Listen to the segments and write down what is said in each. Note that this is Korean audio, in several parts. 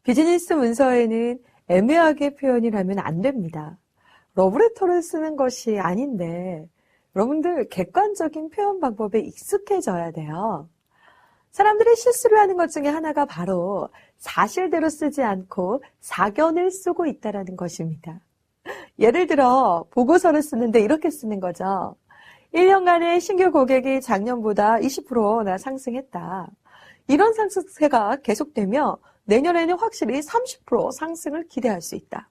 비즈니스 문서에는 애매하게 표현을 하면 안 됩니다. 러브레터를 쓰는 것이 아닌데 여러분들 객관적인 표현 방법에 익숙해져야 돼요. 사람들이 실수를 하는 것 중에 하나가 바로 사실대로 쓰지 않고 사견을 쓰고 있다는 것입니다. 예를 들어 보고서를 쓰는데 이렇게 쓰는 거죠. 1년간의 신규 고객이 작년보다 20%나 상승했다. 이런 상승세가 계속되며 내년에는 확실히 30% 상승을 기대할 수 있다.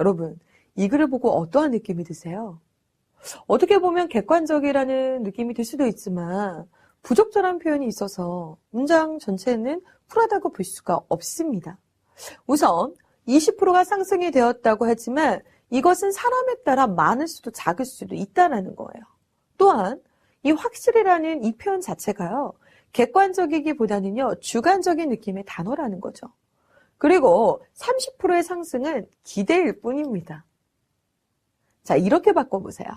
여러분, 이 글을 보고 어떠한 느낌이 드세요? 어떻게 보면 객관적이라는 느낌이 들 수도 있지만 부적절한 표현이 있어서 문장 전체는 쿨하다고 볼 수가 없습니다. 우선 20%가 상승이 되었다고 하지만 이것은 사람에 따라 많을 수도 작을 수도 있다는 거예요. 또한 이 확실이라는 이 표현 자체가요. 객관적이기보다는요. 주관적인 느낌의 단어라는 거죠. 그리고 30%의 상승은 기대일 뿐입니다. 자, 이렇게 바꿔보세요.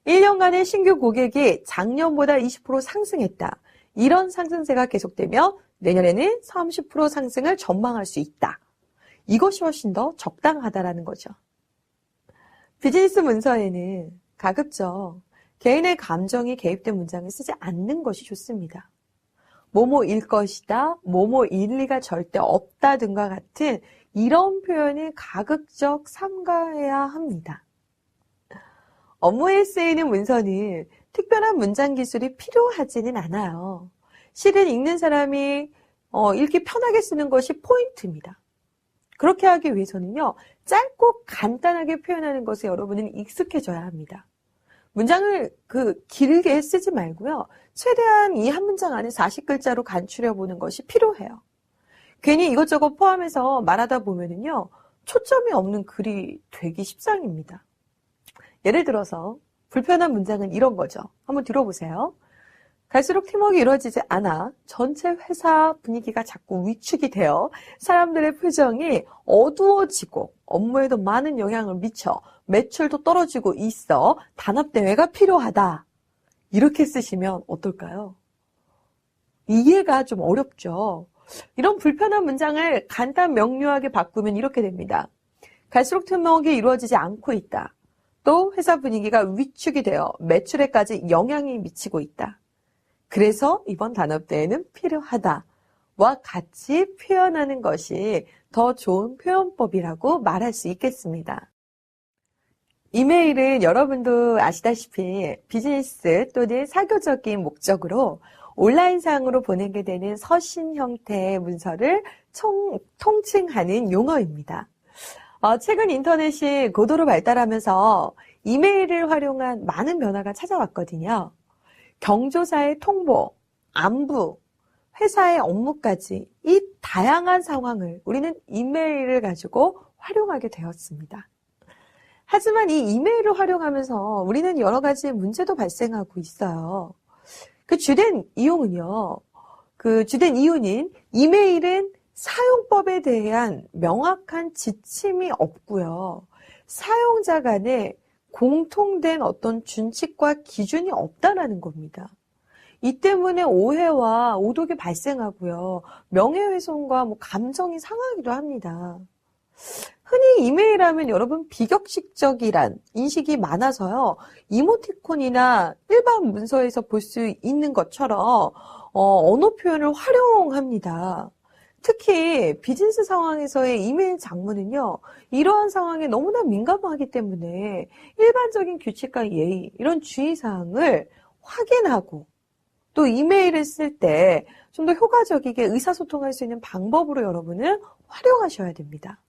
1년간의 신규 고객이 작년보다 20% 상승했다. 이런 상승세가 계속되며 내년에는 30% 상승을 전망할 수 있다. 이것이 훨씬 더 적당하다라는 거죠. 비즈니스 문서에는 가급적 개인의 감정이 개입된 문장을 쓰지 않는 것이 좋습니다. 뭐뭐일 것이다, 뭐뭐일 리가 절대 없다 등과 같은 이런 표현을 가급적 삼가해야 합니다. 업무에 쓰이는 문서는 특별한 문장 기술이 필요하지는 않아요. 실은 읽는 사람이 읽기 편하게 쓰는 것이 포인트입니다. 그렇게 하기 위해서는요, 짧고 간단하게 표현하는 것에 여러분은 익숙해져야 합니다. 문장을 길게 쓰지 말고요, 최대한 이 한 문장 안에 40글자로 간추려 보는 것이 필요해요. 괜히 이것저것 포함해서 말하다 보면은요, 초점이 없는 글이 되기 십상입니다. 예를 들어서 불편한 문장은 이런 거죠. 한번 들어보세요. 갈수록 팀워크가 이루어지지 않아 전체 회사 분위기가 자꾸 위축이 되어 사람들의 표정이 어두워지고 업무에도 많은 영향을 미쳐 매출도 떨어지고 있어 단합대회가 필요하다. 이렇게 쓰시면 어떨까요? 이해가 좀 어렵죠. 이런 불편한 문장을 간단 명료하게 바꾸면 이렇게 됩니다. 갈수록 팀워크가 이루어지지 않고 있다. 또 회사 분위기가 위축이 되어 매출에까지 영향이 미치고 있다. 그래서 이번 단합대회는 필요하다와 같이 표현하는 것이 더 좋은 표현법이라고 말할 수 있겠습니다. 이메일은 여러분도 아시다시피 비즈니스 또는 사교적인 목적으로 온라인상으로 보내게 되는 서신 형태의 문서를 통칭하는 용어입니다. 최근 인터넷이 고도로 발달하면서 이메일을 활용한 많은 변화가 찾아왔거든요. 경조사의 통보, 안부, 회사의 업무까지 이 다양한 상황을 우리는 이메일을 가지고 활용하게 되었습니다. 하지만 이 이메일을 활용하면서 우리는 여러 가지 문제도 발생하고 있어요. 그 주된 이유는 이메일은 사용법에 대한 명확한 지침이 없고요. 사용자 간에 공통된 어떤 준칙과 기준이 없다라는 겁니다. 이 때문에 오해와 오독이 발생하고요. 명예훼손과 감정이 상하기도 합니다. 흔히 이메일하면 여러분 비격식적이란 인식이 많아서요. 이모티콘이나 일반 문서에서 볼 수 있는 것처럼 언어 표현을 활용합니다. 특히 비즈니스 상황에서의 이메일 장문은요. 이러한 상황에 너무나 민감하기 때문에 일반적인 규칙과 예의 이런 주의사항을 확인하고 또 이메일을 쓸 때 좀 더 효과적이게 의사소통할 수 있는 방법으로 여러분은 활용하셔야 됩니다.